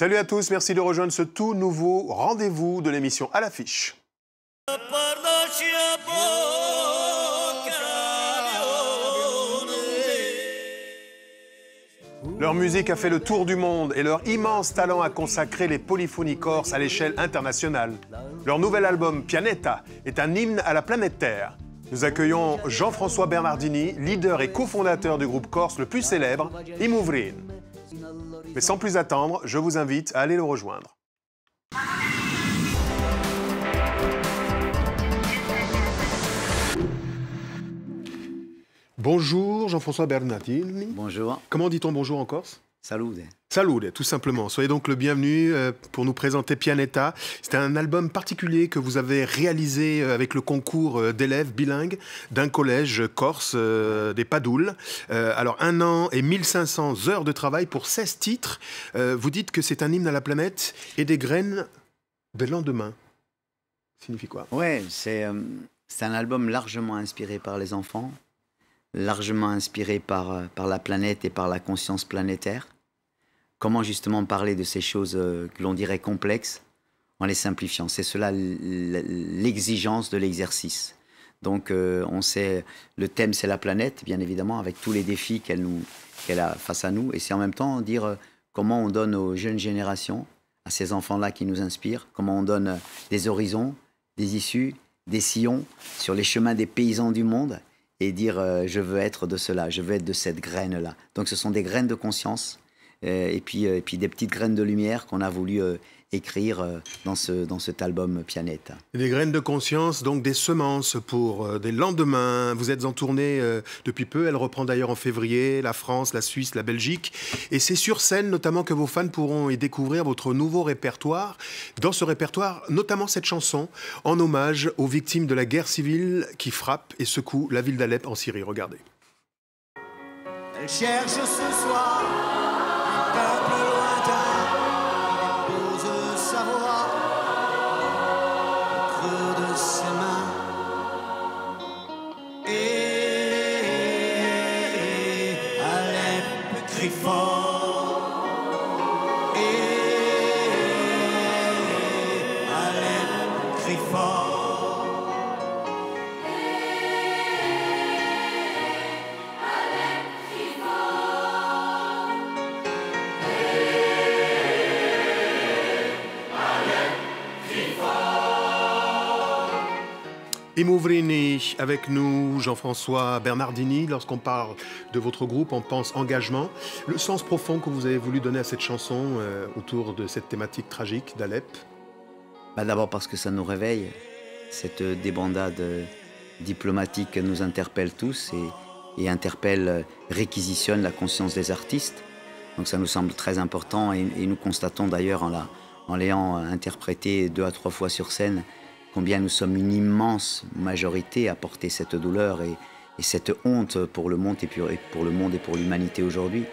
Salut à tous, merci de rejoindre ce tout nouveau rendez-vous de l'émission À l'affiche. Leur musique a fait le tour du monde et leur immense talent a consacré les polyphonies corses à l'échelle internationale. Leur nouvel album Pianeta est un hymne à la planète Terre. Nous accueillons Jean-François Bernardini, leader et cofondateur du groupe corse le plus célèbre, I Mouvrin. Mais sans plus attendre, je vous invite à aller le rejoindre. Bonjour Jean-François Bernardini. Bonjour. Comment dit-on bonjour en Corse? Salud. Salud, tout simplement. Soyez donc le bienvenu pour nous présenter Pianeta. C'est un album particulier que vous avez réalisé avec le concours d'élèves bilingues d'un collège corse des Padoules. Alors 1 an et 1500 heures de travail pour 16 titres. Vous dites que c'est un hymne à la planète et des graines des lendemains. Ça signifie quoi? Ouais, c'est un album largement inspiré par les enfants, largement inspiré par la planète et par la conscience planétaire. Comment justement parler de ces choses que l'on dirait complexes en les simplifiant. C'est cela l'exigence de l'exercice. Donc on sait, le thème c'est la planète, bien évidemment, avec tous les défis qu'elle a face à nous. Et c'est en même temps dire comment on donne aux jeunes générations, à ces enfants-là qui nous inspirent, comment on donne des horizons, des issues, des sillons sur les chemins des paysans du monde et dire je veux être de cela, je veux être de cette graine-là. Donc ce sont des graines de conscience et puis des petites graines de lumière qu'on a voulu écrire dans cet album Pianeta. Des graines de conscience, donc des semences pour des lendemains. Vous êtes en tournée depuis peu, elle reprend d'ailleurs en février, la France, la Suisse, la Belgique. Et c'est sur scène notamment que vos fans pourront y découvrir votre nouveau répertoire. Dans ce répertoire, notamment cette chanson, en hommage aux victimes de la guerre civile qui frappe et secoue la ville d'Alep en Syrie. Regardez. Elle cherche ce soir un peuple lointain, pose sa voix au creux de ses mains. Et Alep crie fort. Et Alep crie fort. I Mouvrini, avec nous, Jean-François Bernardini. Lorsqu'on parle de votre groupe, on pense engagement. Le sens profond que vous avez voulu donner à cette chanson autour de cette thématique tragique d'Alep? D'abord parce que ça nous réveille. Cette débandade diplomatique nous interpelle tous et interpelle, réquisitionne la conscience des artistes. Donc ça nous semble très important et nous constatons d'ailleurs en l'ayant interprété 2 à 3 fois sur scène combien nous sommes une immense majorité à porter cette douleur et cette honte pour le monde et pour l'humanité aujourd'hui.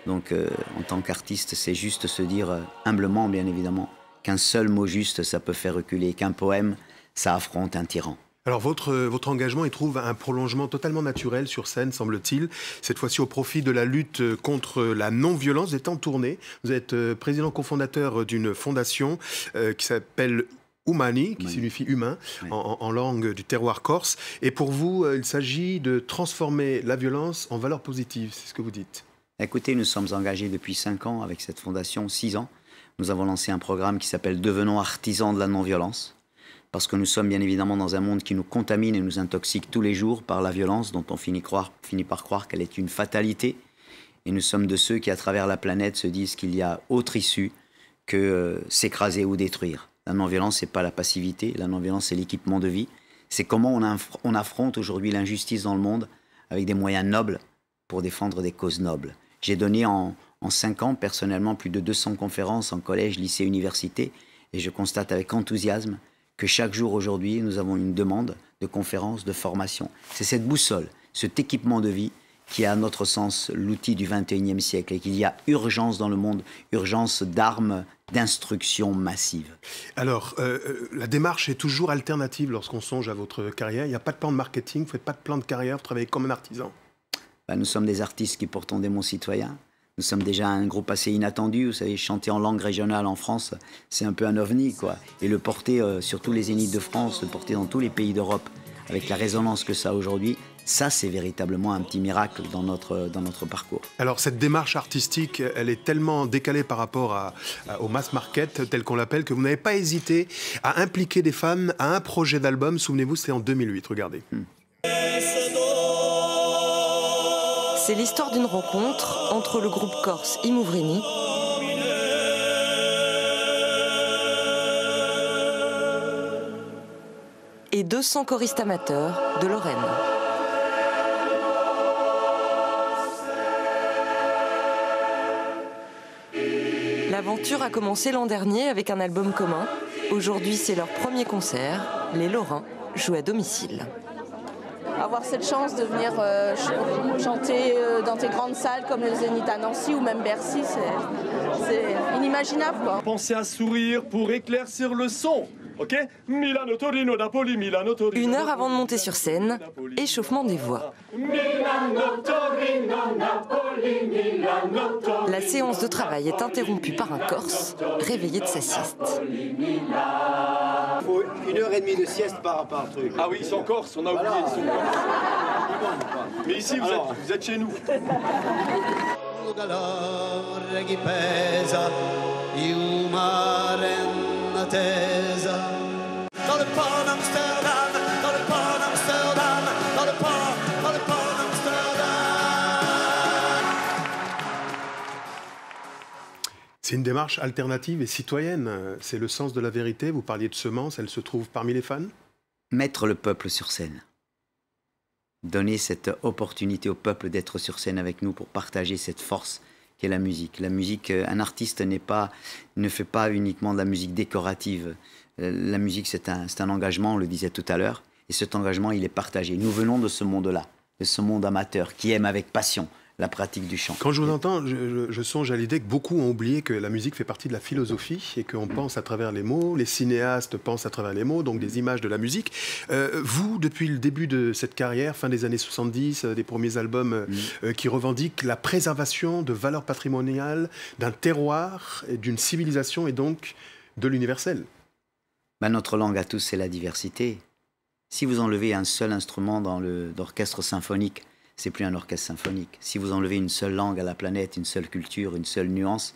Donc en tant qu'artiste, c'est juste se dire humblement, bien évidemment, qu'un seul mot juste, ça peut faire reculer, qu'un poème, ça affronte un tyran. Alors votre engagement, il trouve un prolongement totalement naturel sur scène, semble-t-il, cette fois-ci au profit de la lutte contre la non-violence. Vous êtes en tournée, vous êtes président cofondateur d'une fondation qui s'appelle Umani, qui signifie humain, oui, en langue du terroir corse. Et pour vous, il s'agit de transformer la violence en valeur positive, c'est ce que vous dites. Écoutez, nous sommes engagés depuis 5 ans avec cette fondation, 6 ans. Nous avons lancé un programme qui s'appelle « Devenons artisans de la non-violence ». Parce que nous sommes bien évidemment dans un monde qui nous contamine et nous intoxique tous les jours par la violence dont on finit par croire qu'elle est une fatalité. Et nous sommes de ceux qui, à travers la planète, se disent qu'il y a autre issue que s'écraser ou détruire. La non-violence, ce n'est pas la passivité. La non-violence, c'est l'équipement de vie. C'est comment on affronte aujourd'hui l'injustice dans le monde avec des moyens nobles pour défendre des causes nobles. J'ai donné en 5 ans, personnellement, plus de 200 conférences en collège, lycée, université. Et je constate avec enthousiasme que chaque jour aujourd'hui, nous avons une demande de conférences, de formation. C'est cette boussole, cet équipement de vie qui est à notre sens l'outil du XXIe siècle et qu'il y a urgence dans le monde, urgence d'armes, d'instruction massive. Alors, la démarche est toujours alternative lorsqu'on songe à votre carrière. Il n'y a pas de plan de marketing, vous ne faites pas de plan de carrière, vous travaillez comme un artisan. Nous sommes des artistes qui portons des mots citoyens. Nous sommes déjà un groupe assez inattendu. Vous savez, chanter en langue régionale en France, c'est un peu un ovni, quoi. Et le porter sur tous les zéniths de France, le porter dans tous les pays d'Europe, avec la résonance que ça a aujourd'hui, ça, c'est véritablement un petit miracle dans notre parcours. Alors, cette démarche artistique, elle est tellement décalée par rapport au mass market, tel qu'on l'appelle, que vous n'avez pas hésité à impliquer des fans à un projet d'album. Souvenez-vous, c'était en 2008, regardez. C'est l'histoire d'une rencontre entre le groupe corse Imouvrini et 200 choristes amateurs de Lorraine. L'aventure a commencé l'an dernier avec un album commun. Aujourd'hui, c'est leur premier concert. Les Lorrains jouent à domicile. Avoir cette chance de venir chanter dans tes grandes salles comme le Zénith à Nancy ou même Bercy, c'est inimaginable, quoi. Pensez à sourire pour éclaircir le son. Ok, Milano, Torino, Napoli, Milano, Torino. 1 heure avant de monter sur scène, échauffement des voix. Milano, Torino, Napoli, Milano, Torino. La séance de travail est interrompue par un Corse réveillé de sa sieste. Il faut 1h30 de sieste par truc. Ah oui, ils sont corse, on a oublié, ils sont corse. Mais ici, vous êtes chez nous. Dans le port d'Amsterdam, dans le port d'Amsterdam, dans le port d'Amsterdam. C'est une démarche alternative et citoyenne. C'est le sens de la vérité. Vous parliez de semences, elle se trouve parmi les fans. Mettre le peuple sur scène. Donner cette opportunité au peuple d'être sur scène avec nous pour partager cette force qu'est la musique. La musique, un artiste ne fait pas uniquement de la musique décorative. La musique, c'est un engagement, on le disait tout à l'heure, et cet engagement, il est partagé. Nous venons de ce monde-là, de ce monde amateur, qui aime avec passion la pratique du chant. Quand je vous entends, je songe à l'idée que beaucoup ont oublié que la musique fait partie de la philosophie et qu'on pense à travers les mots, les cinéastes pensent à travers les mots, donc des images de la musique. Vous, depuis le début de cette carrière, fin des années 70, des premiers albums qui revendiquent la préservation de valeurs patrimoniales, d'un terroir, d'une civilisation et donc de l'universel. Notre langue à tous, c'est la diversité. Si vous enlevez un seul instrument dans l'orchestre symphonique, c'est plus un orchestre symphonique. Si vous enlevez une seule langue à la planète, une seule culture, une seule nuance,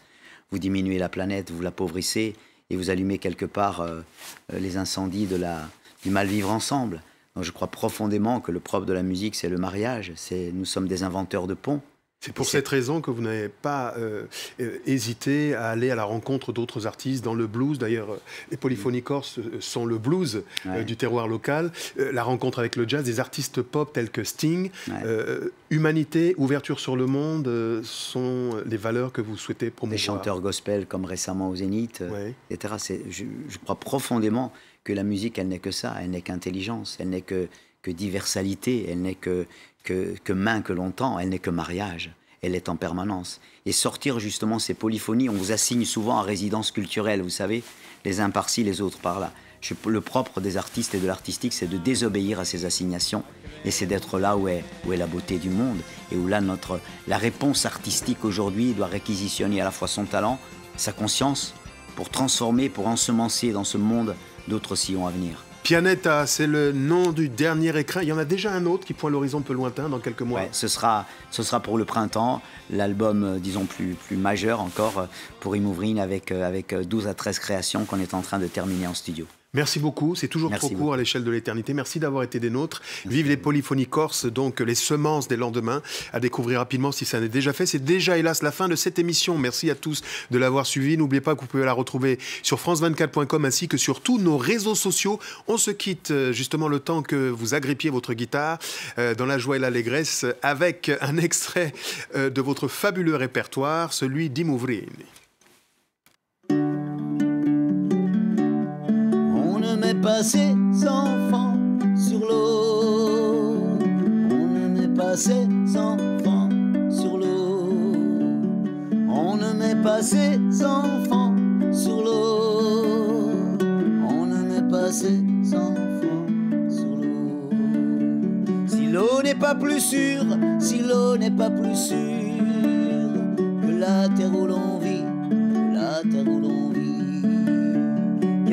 vous diminuez la planète, vous l'appauvrissez et vous allumez quelque part les incendies du mal-vivre ensemble. Donc je crois profondément que le propre de la musique, c'est le mariage. Nous sommes des inventeurs de ponts. C'est pour cette raison que vous n'avez pas hésité à aller à la rencontre d'autres artistes dans le blues. D'ailleurs, les polyphonies corses sont le blues du terroir local. La rencontre avec le jazz, des artistes pop tels que Sting. Humanité, ouverture sur le monde sont les valeurs que vous souhaitez promouvoir. Des chanteurs gospel comme récemment au Zénith, etc. Je crois profondément que la musique, elle n'est que ça. Elle n'est qu'intelligence, elle n'est que diversalité, elle n'est que main que l'on tend, elle n'est que mariage, elle est en permanence. Et sortir justement ces polyphonies, on vous assigne souvent à résidence culturelle, vous savez, les uns par-ci, les autres par-là. Le propre des artistes et de l'artistique, c'est de désobéir à ces assignations, et c'est d'être là où est la beauté du monde, et où là, la réponse artistique aujourd'hui doit réquisitionner à la fois son talent, sa conscience, pour transformer, pour ensemencer dans ce monde d'autres sillons à venir. Pianeta, c'est le nom du dernier écrin. Il y en a déjà un autre qui pointe l'horizon un peu lointain dans quelques mois. Ouais, ce sera pour le printemps, l'album, disons, plus majeur encore pour Imouvrini avec 12 à 13 créations qu'on est en train de terminer en studio. Merci beaucoup, c'est toujours trop court à l'échelle de l'éternité. Merci d'avoir été des nôtres. Vive les polyphonies corses, donc les semences des lendemains, à découvrir rapidement si ça n'est déjà fait. C'est déjà, hélas, la fin de cette émission. Merci à tous de l'avoir suivi. N'oubliez pas que vous pouvez la retrouver sur france24.com ainsi que sur tous nos réseaux sociaux. On se quitte justement le temps que vous agrippiez votre guitare dans la joie et l'allégresse avec un extrait de votre fabuleux répertoire, celui d'Imouvrini. Ne met pas ses enfants sur l'eau. On ne met pas ses enfants sur l'eau. On ne met pas ses enfants sur l'eau. On ne met pas ses enfants sur l'eau. Si l'eau n'est pas plus sûre, si l'eau n'est pas plus sûre que la terre où l'on vit, de la terre où l'on vit.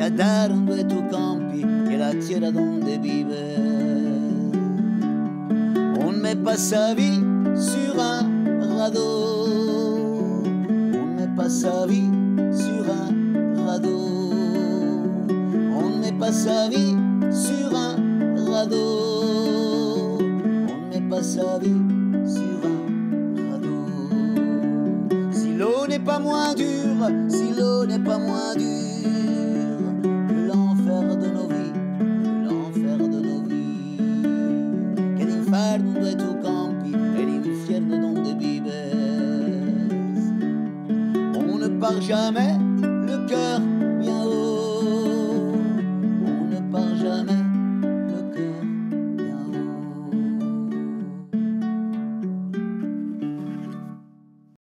Cadere in due tu campi e la tierra donde vive. On ne met pas sa vie sur un radeau. On ne met pas sa vie sur un radeau. On ne met pas sa vie sur un radeau. On ne met pas sa vie sur un radeau. Si l'eau n'est pas moins dure, si l'eau n'est pas moins dure,